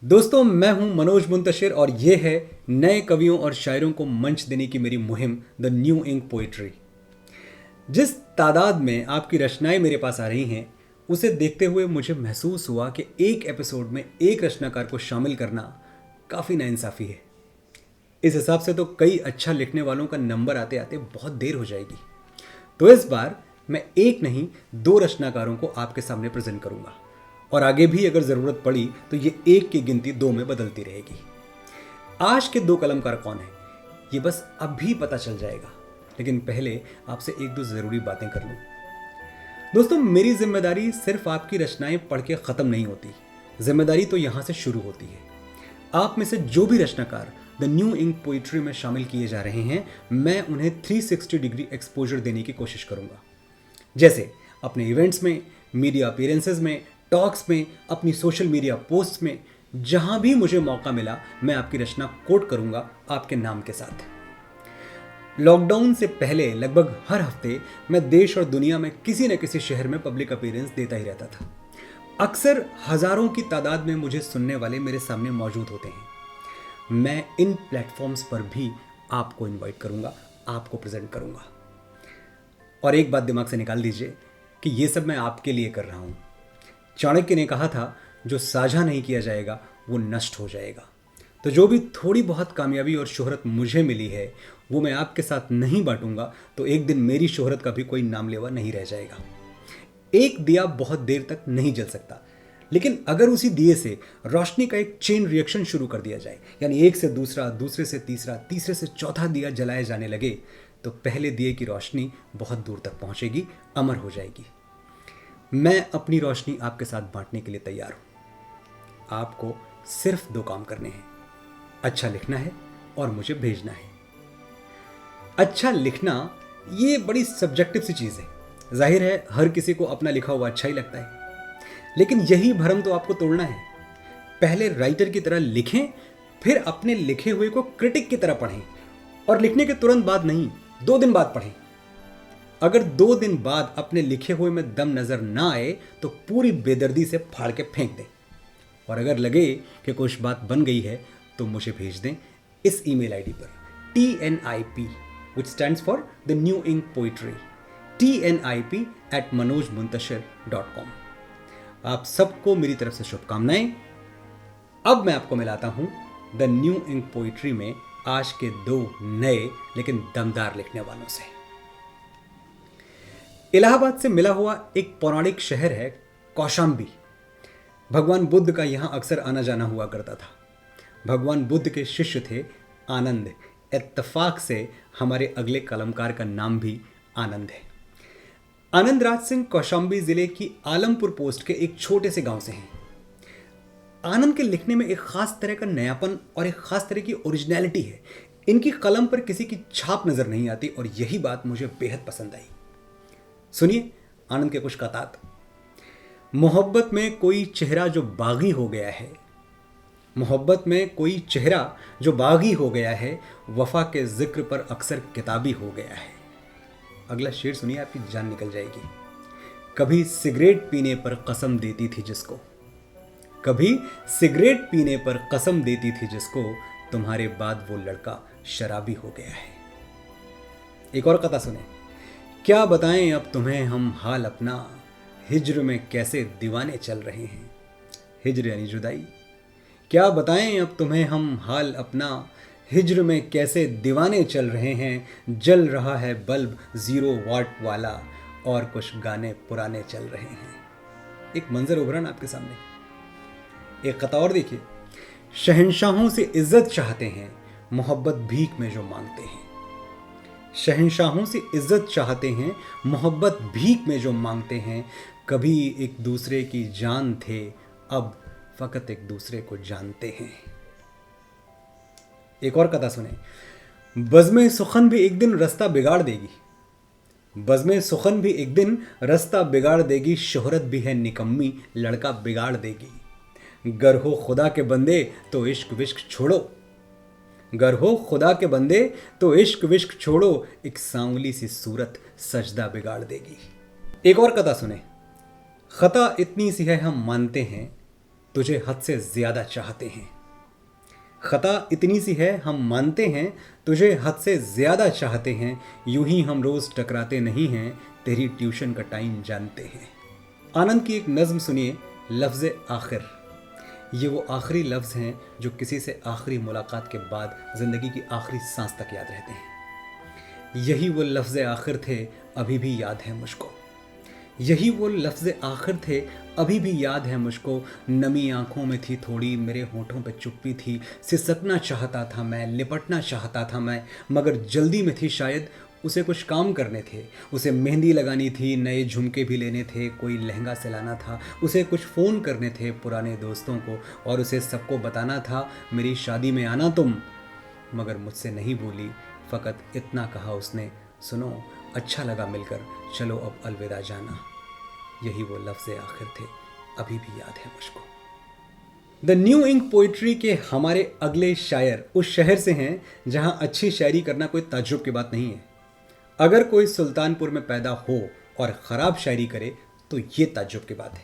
दोस्तों, मैं हूं मनोज मुंतशिर और ये है नए कवियों और शायरों को मंच देने की मेरी मुहिम द न्यू इंक पोइट्री। जिस तादाद में आपकी रचनाएं मेरे पास आ रही हैं, उसे देखते हुए मुझे महसूस हुआ कि एक एपिसोड में एक रचनाकार को शामिल करना काफ़ी नाइंसाफ़ी है। इस हिसाब से तो कई अच्छा लिखने वालों का नंबर आते आते बहुत देर हो जाएगी। तो इस बार मैं एक नहीं, दो रचनाकारों को आपके सामने प्रेजेंट करूंगा और आगे भी अगर ज़रूरत पड़ी तो ये एक की गिनती दो में बदलती रहेगी। आज के दो कलमकार कौन है, ये बस अभी पता चल जाएगा, लेकिन पहले आपसे एक दो ज़रूरी बातें कर लूँ। दोस्तों, मेरी जिम्मेदारी सिर्फ आपकी रचनाएं पढ़ के ख़त्म नहीं होती। जिम्मेदारी तो यहाँ से शुरू होती है। आप में से जो भी रचनाकार द न्यू इंक पोइट्री में शामिल किए जा रहे हैं, मैं उन्हें 360 डिग्री एक्सपोजर देने की कोशिश करूंगा। जैसे अपने इवेंट्स में, मीडिया अपीयरेंसेस में, टॉक्स में, अपनी सोशल मीडिया पोस्ट्स में, जहां भी मुझे मौका मिला मैं आपकी रचना कोट करूंगा आपके नाम के साथ। लॉकडाउन से पहले लगभग हर हफ्ते मैं देश और दुनिया में किसी न किसी शहर में पब्लिक अपीयरेंस देता ही रहता था। अक्सर हजारों की तादाद में मुझे सुनने वाले मेरे सामने मौजूद होते हैं। मैं इन प्लेटफॉर्म्स पर भी आपको इनवाइट करूंगा, आपको प्रेजेंट करूंगा। और एक बात दिमाग से निकाल दीजिए कि ये सब मैं आपके लिए कर रहा हूं। चाणक्य ने कहा था, जो साझा नहीं किया जाएगा वो नष्ट हो जाएगा। तो जो भी थोड़ी बहुत कामयाबी और शोहरत मुझे मिली है, वो मैं आपके साथ नहीं बांटूंगा तो एक दिन मेरी शोहरत का भी कोई नाम लेवा नहीं रह जाएगा। एक दिया बहुत देर तक नहीं जल सकता, लेकिन अगर उसी दिए से रोशनी का एक चेन रिएक्शन शुरू कर दिया जाए, यानी एक से दूसरा, दूसरे से तीसरा, तीसरे से चौथा दिया जलाए जाने लगे, तो पहले दिए की रोशनी बहुत दूर तक पहुंचेगी, अमर हो जाएगी। मैं अपनी रोशनी आपके साथ बांटने के लिए तैयार हूं। आपको सिर्फ दो काम करने हैं, अच्छा लिखना है और मुझे भेजना है। अच्छा लिखना ये बड़ी सब्जेक्टिव सी चीज़ है। जाहिर है हर किसी को अपना लिखा हुआ अच्छा ही लगता है, लेकिन यही भ्रम तो आपको तोड़ना है। पहले राइटर की तरह लिखें, फिर अपने लिखे हुए को क्रिटिक की तरह पढ़ें, और लिखने के तुरंत बाद नहीं, 2 दिन बाद पढ़ें। अगर 2 दिन बाद अपने लिखे हुए में दम नजर ना आए तो पूरी बेदर्दी से फाड़ के फेंक दें, और अगर लगे कि कुछ बात बन गई है तो मुझे भेज दें इस ईमेल आईडी पर TNIP, which stands for the New Ink Poetry, TNIP@manojmuntashir.com। आप सबको मेरी तरफ से शुभकामनाएं। अब मैं आपको मिलाता हूं द न्यू इंक पोइट्री में आज के दो नए लेकिन दमदार लिखने वालों से। इलाहाबाद से मिला हुआ एक पौराणिक शहर है कौशाम्बी। भगवान बुद्ध का यहां अक्सर आना जाना हुआ करता था। भगवान बुद्ध के शिष्य थे आनंद। इत्तफाक से हमारे अगले कलमकार का नाम भी आनंद है। आनंद राज सिंह कौशाम्बी जिले की आलमपुर पोस्ट के एक छोटे से गांव से हैं। आनंद के लिखने में एक खास तरह का नयापन और एक खास तरह की ओरिजिनलिटी है। इनकी कलम पर किसी की छाप नजर नहीं आती, और यही बात मुझे बेहद पसंद आई। सुनिए आनंद के कुछ कतात। मोहब्बत में कोई चेहरा जो बागी हो गया है, मोहब्बत में कोई चेहरा जो बागी हो गया है, वफा के जिक्र पर अक्सर किताबी हो गया है। अगला शेर सुनिए, आपकी जान निकल जाएगी। कभी सिगरेट पीने पर कसम देती थी जिसको, कभी सिगरेट पीने पर कसम देती थी जिसको, तुम्हारे बाद वो लड़का शराबी हो गया है। एक और कथा सुने। क्या बताएं अब तुम्हें हम हाल अपना, हिज्र में कैसे दीवाने चल रहे हैं। हिज्र यानी जुदाई। क्या बताएं अब तुम्हें हम हाल अपना, हिज्र में कैसे दीवाने चल रहे हैं। जल रहा है बल्ब 0 वाट वाला, और कुछ गाने पुराने चल रहे हैं। एक मंजर उभरा ना आपके सामने। एक कथा और देखिए। शहंशाहों से इज्जत चाहते हैं, मोहब्बत भीख में जो मांगते हैं। शहंशाहों से इज्जत चाहते हैं, मोहब्बत भीख में जो मांगते हैं। कभी एक दूसरे की जान थे, अब फकत एक दूसरे को जानते हैं। एक और कथा सुने। बज़्म सुखन भी एक दिन रास्ता बिगाड़ देगी, बज़्म सुखन भी एक दिन रास्ता बिगाड़ देगी। शोहरत भी है निकम्मी, लड़का बिगाड़ देगी। गर हो खुदा के बंदे तो इश्क विश्क छोड़ो, गर हो खुदा के बंदे तो इश्क विश्क छोड़ो। एक सांवली सी सूरत सजदा बिगाड़ देगी। एक और कथा सुने। खता इतनी सी है हम मानते हैं, तुझे हद से ज्यादा चाहते हैं। खता इतनी सी है हम मानते हैं, तुझे हद से ज्यादा चाहते हैं, यूं ही हम रोज टकराते नहीं हैं, तेरी ट्यूशन का टाइम जानते हैं। आनंद की एक नज्म सुनिए, लफ्ज़ आखिर। ये वो आखिरी लफ्ज़ हैं जो किसी से आखिरी मुलाकात के बाद ज़िंदगी की आखिरी सांस तक याद रहते हैं। यही वो लफ्ज़ आखिर थे, अभी भी याद है मुझको। यही वो लफ्ज़ आखिर थे, अभी भी याद है मुझको। नमी आंखों में थी थोड़ी, मेरे होठों पे चुप्पी थी। सिसकना चाहता था मैं, लिपटना चाहता था मैं, मगर जल्दी में थी शायद। उसे कुछ काम करने थे, उसे मेहंदी लगानी थी, नए झुमके भी लेने थे, कोई लहंगा सिलाना था, उसे कुछ फ़ोन करने थे पुराने दोस्तों को, और उसे सबको बताना था मेरी शादी में आना तुम। मगर मुझसे नहीं बोली, फ़कत इतना कहा उसने, सुनो अच्छा लगा मिलकर, चलो अब अलविदा जाना। यही वो लफ्ज़ आखिर थे, अभी भी याद है मुझको। द न्यू इंक पोइट्री के हमारे अगले शायर उस शहर से हैं जहां अच्छी शायरी करना कोई ताज्जुब की बात नहीं है। अगर कोई सुल्तानपुर में पैदा हो और ख़राब शायरी करे तो ये ताज्जुब की बात है।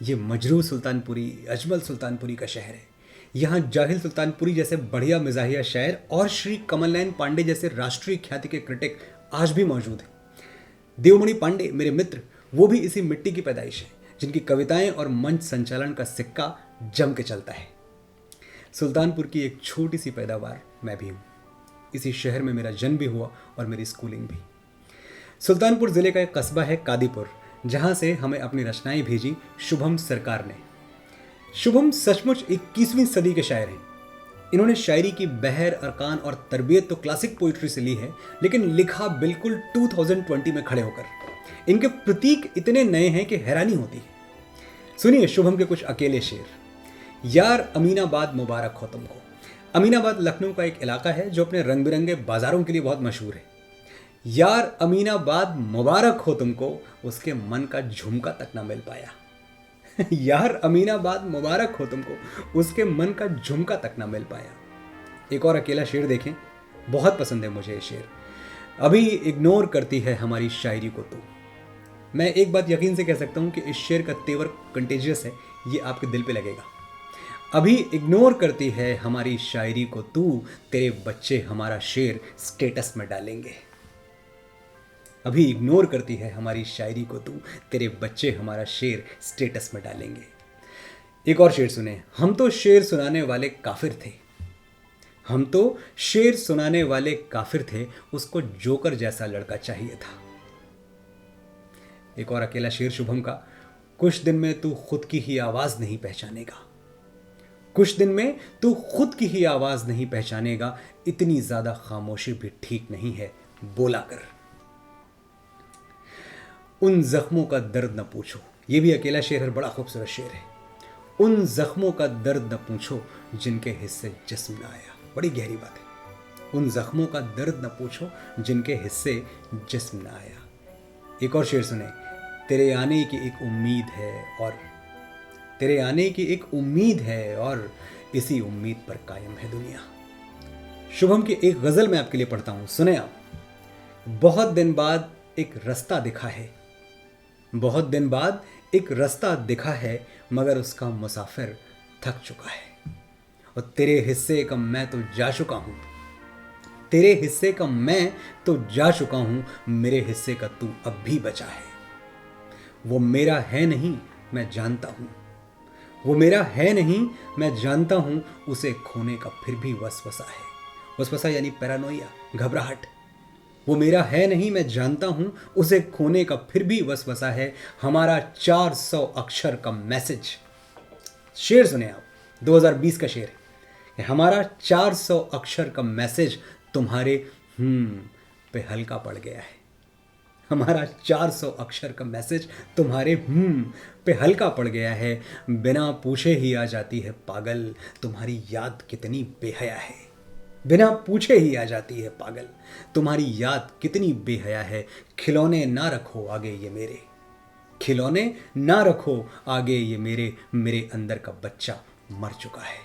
ये मजरू सुल्तानपुरी, अजमल सुल्तानपुरी का शहर है। यहाँ जाहिल सुल्तानपुरी जैसे बढ़िया मिजाहिया शायर और श्री कमल नयन पांडे जैसे राष्ट्रीय ख्याति के क्रिटिक आज भी मौजूद हैं। देवमणि पांडे मेरे मित्र, वो भी इसी मिट्टी की पैदाइश है, जिनकी कविताएं और मंच संचालन का सिक्का जम के चलता है। सुल्तानपुर की एक छोटी सी पैदावार मैं भी हूँ। इसी शहर में मेरा जन्म भी हुआ और मेरी स्कूलिंग भी। सुल्तानपुर ज़िले का एक कस्बा है कादीपुर, जहाँ से हमें अपनी रचनाएं भेजी शुभम सरकार ने। शुभम सचमुच 21वीं सदी के शायर हैं। इन्होंने शायरी की बहर, अरकान और तरबियत तो क्लासिक पोइट्री से ली है, लेकिन लिखा बिल्कुल 2020 में खड़े होकर। इनके प्रतीक इतने नए हैं कि हैरानी होती है। सुनिए शुभम के कुछ अकेले शेर। यार अमीनाबाद मुबारक हो तुमको। अमीनाबाद लखनऊ का एक इलाका है जो अपने रंग बिरंगे बाजारों के लिए बहुत मशहूर है। यार अमीनाबाद मुबारक हो तुमको, उसके मन का झुमका तक ना मिल पाया। यार अमीनाबाद मुबारक हो तुमको, उसके मन का झुमका तक ना मिल पाया। एक और अकेला शेर देखें, बहुत पसंद है मुझे ये शेर। अभी इग्नोर करती है हमारी शायरी को तू। मैं एक बात यकीन से कह सकता हूँ कि इस शेर का तेवर कंटेजियस है, ये आपके दिल पे लगेगा। अभी इग्नोर करती है हमारी शायरी को तू, तेरे बच्चे हमारा शेर स्टेटस में डालेंगे। अभी इग्नोर करती है हमारी शायरी को तू, तेरे बच्चे हमारा शेर स्टेटस में डालेंगे। एक और शेर सुने। हम तो शेर सुनाने वाले काफिर थे, हम तो शेर सुनाने वाले काफिर थे, उसको जोकर जैसा लड़का चाहिए था। एक और अकेला शेर शुभम का। कुछ दिन में तू खुद की ही आवाज नहीं पहचानेगा, कुछ दिन में तू खुद की ही आवाज नहीं पहचानेगा, इतनी ज्यादा खामोशी भी ठीक नहीं है, बोला कर। उन जख्मों का दर्द न पूछो, ये भी अकेला शेर है, बड़ा खूबसूरत शेर है। उन जख्मों का दर्द न पूछो जिनके हिस्से जिस्म न आया, बड़ी गहरी बात है। उन जख्मों का दर्द न पूछो जिनके हिस्से जिस्म न आया। एक और शेर सुने। तेरे आने की एक उम्मीद है और तेरे आने की एक उम्मीद है और इसी उम्मीद पर कायम है दुनिया। शुभम की एक गजल मैं आपके लिए पढ़ता हूं, सुने आप। बहुत दिन बाद एक रास्ता दिखा है, बहुत दिन बाद एक रास्ता दिखा है, मगर उसका मुसाफिर थक चुका है। और तेरे हिस्से का मैं तो जा चुका हूं, तेरे हिस्से का मैं तो जा चुका हूं, मेरे हिस्से का तू अब भी बचा है। वो मेरा है नहीं मैं जानता हूं, वो मेरा है नहीं मैं जानता हूं, उसे खोने का फिर भी वसवसा है। वसवसा यानी पैरानोइया, घबराहट। वो मेरा है नहीं मैं जानता हूं, उसे खोने का फिर भी वसवसा है। हमारा 400 अक्षर का मैसेज। शेर सुने आप, 2020 का शेर है। हमारा 400 अक्षर का मैसेज तुम्हारे पे हल्का पड़ गया है। हमारा 400 अक्षर का मैसेज तुम्हारे पे हल्का पड़ गया है। बिना पूछे ही आ जाती है पागल, तुम्हारी याद कितनी बेहया है। बिना पूछे ही आ जाती है पागल, तुम्हारी याद कितनी बेहया है। खिलौने ना रखो आगे ये मेरे, खिलौने ना रखो आगे ये मेरे, मेरे अंदर का बच्चा मर चुका है।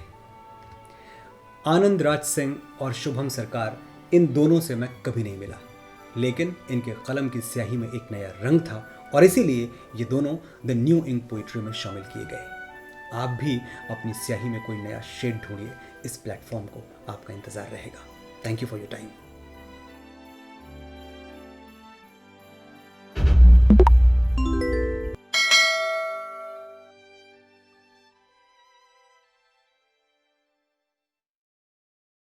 आनंद राज सिंह और शुभम सरकार, इन दोनों से मैं कभी नहीं मिला, लेकिन इनके कलम की स्याही में एक नया रंग था और इसीलिए ये दोनों द न्यू इंक पोइट्री में शामिल किए गए। आप भी अपनी स्याही में कोई नया शेड ढूंढिए। इस प्लेटफॉर्म को आपका इंतज़ार रहेगा। Thank you for your time.